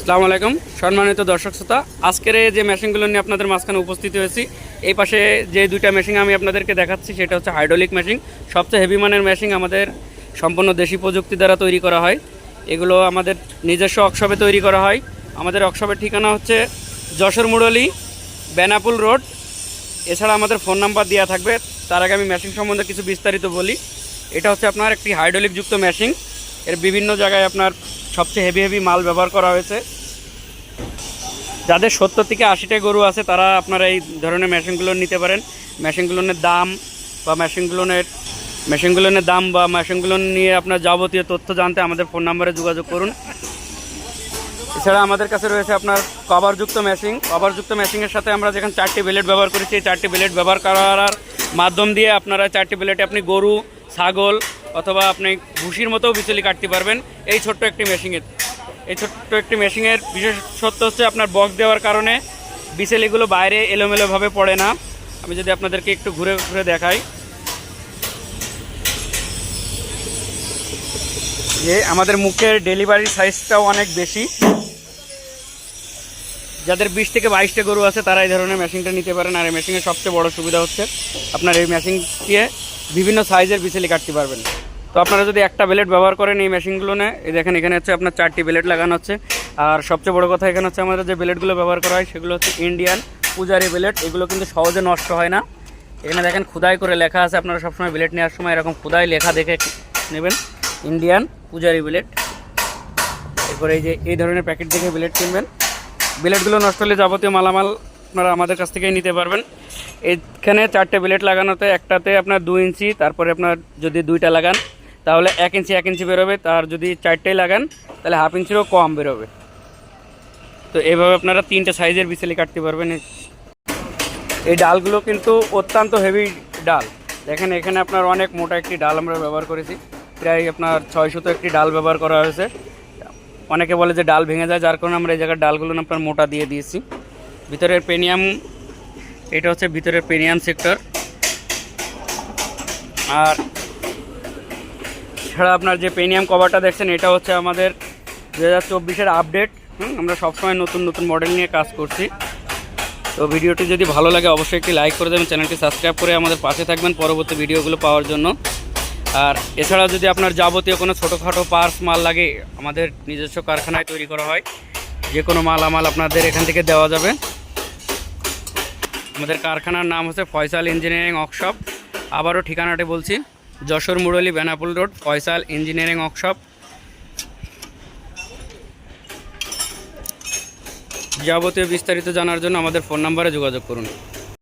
আসসালামু আলাইকুম সম্মানিত দর্শক শ্রোতা, আজকের যে মেশিনগুলো নিয়ে আপনাদের মাঝখানে উপস্থিত হয়েছি, এই পাশে যে দুইটা মেশিন আমি আপনাদেরকে দেখাচ্ছি সেটা হচ্ছে হাইড্রোলিক মেশিন। সবচেয়ে হেভি মানের মেশিন, আমাদের সম্পূর্ণ দেশি প্রযুক্তি দ্বারা তৈরি করা হয়। এগুলো আমাদের নিজস্ব ওয়ার্কশপে তৈরি করা হয়। আমাদের ওয়ার্কশপের ঠিকানা হচ্ছে যশোর মুরলী, বেনাপুল রোড। এছাড়া আমাদের ফোন নাম্বার দেওয়া থাকবে। তার আগে আমি মেশিন সম্বন্ধে কিছু বিস্তারিত বলি। এটা হচ্ছে আপনার একটি হাইড্রোলিক যুক্ত মেশিন। এর বিভিন্ন জায়গায় আপনার সবচেয়ে হেভি মাল ব্যবহার করা হয়েছে। যাদের 70 থেকে 80টা গরু আছে তারা আপনারা এই ধরনের মেশিনগুলো নিতে পারেন। মেশিনগুলোর দাম বা মেশিনগুলো নিয়ে আপনার যাবতীয় তথ্য জানতে আমাদের ফোন নাম্বারে যোগাযোগ করুন। এছাড়া আমাদের কাছে রয়েছে আপনার কভারযুক্ত মেশিন। কভারযুক্ত মেশিনের সাথে আমরা যেখানে 4টি ব্লেড ব্যবহার করেছি, এই 4টি ব্লেড ব্যবহার করার মাধ্যম দিয়ে আপনারা 4টি ব্লেডে আপনি গরু, ছাগল অথবা আপনি ভুসির মতো বিচলি কাটতে পারবেন এই ছোট্ট একটি মেশিনের বিশেষত্ব হচ্ছে আপনার বক্স দেওয়ার কারণে বিচলিগুলো বাইরে এলোমেলোভাবে পড়ে না। আমি যদি আপনাদেরকে একটু ঘুরে ঘুরে দেখাই, যে আমাদের মুখের ডেলিভারি সাইজটাও অনেক বেশি। যাদের 20 থেকে 22টা গরু আছে তারা এই ধরনের মেশিনটা নিতে পারেন। আর এই মেশিনের সবচেয়ে বড় সুবিধা হচ্ছে আপনার এই মেশিন দিয়ে বিভিন্ন সাইজের বিচলি কাটতে পারবেন। তো আপনারা যদি একটা ব্লেড ব্যবহার করেন এই মেশিনগুলো এই দেখেন, এখানে হচ্ছে আপনার 4টি ব্লেড লাগানো হচ্ছে। আর সবচেয়ে বড় কথা এখানে হচ্ছে আমাদের যে ব্লেডগুলো ব্যবহার করা হয় সেগুলো হচ্ছে ইন্ডিয়ান পূজারি ব্লেড। এগুলো কিন্তু সহজে নষ্ট হয় না। এখানে দেখেন খোদাই করে লেখা আছে, আপনারা সবসময় ব্লেড নেওয়ার সময় এরকম খোদাই লেখা দেখে নেবেন, ইন্ডিয়ান পূজারি ব্লেড। এরপরে এই ধরনের প্যাকেট দেখে ব্লেড কিনবেন। ব্লেডগুলো নষ্ট হলে যাবতীয় মালামাল আপনারা আমাদের কাছ থেকেই নিতে পারবেন। এখানে 4টে ব্লেড লাগানোতে একটাতে আপনার 2 ইঞ্চি, তারপরে আপনার যদি 2টা লাগান তাহলে 1 ইঞ্চি বেরোবে। তার যদি 4টেই লাগান তাহলে হাফ ইঞ্চিরও কম বেরোবে। তো এইভাবে আপনারা 3টে সাইজের বিচলি কাটতে পারবেন। এই ডালগুলো কিন্তু অত্যন্ত হেভি ডাল। দেখেন এখানে আপনার অনেক মোটা একটি ডাল আমরা ব্যবহার করেছি, প্রায় আপনার 600 একটি ডাল ব্যবহার করা হয়েছে। অনেকে বলে যে ডাল ভেঙে যায়, যার কারণে আমরা এই জায়গার ডালগুলো আপনার মোটা দিয়ে দিয়েছি। ভিতরের পেনিয়াম, এটা হচ্ছে ভিতরের পেনিয়াম সেক্টর। আর ছাড়া আপনার যে পেনিয়াম কভারটা দেখছেন এটা হচ্ছে আমাদের 2024-এর আপডেট। আমরা সবসময় নতুন নতুন মডেল নিয়ে কাজ করছি। তো ভিডিওটি যদি ভালো লাগে অবশ্যই একটি লাইক করে দেবেন, চ্যানেলটি সাবস্ক্রাইব করে আমাদের পাশে থাকবেন পরবর্তী ভিডিওগুলো পাওয়ার জন্য। আর এছাড়াও যদি আপনার যাবতীয় কোনো ছোটোখাটো পার্টস মাল লাগে, আমাদের নিজস্ব কারখানায় তৈরি করা হয়। যে কোনো মালামাল আপনাদের এখান থেকে দেওয়া যাবে। আমাদের কারখানার নাম হচ্ছে ফয়সাল ইঞ্জিনিয়ারিং ওয়ার্কশপ। আবারও ঠিকানাটি বলছি, Jashore Murali, Benapole road, Faisal engineering workshop. যাবতীয় বিস্তারিত জানার জন্য আমাদের ফোন নাম্বারে যোগাযোগ করুন।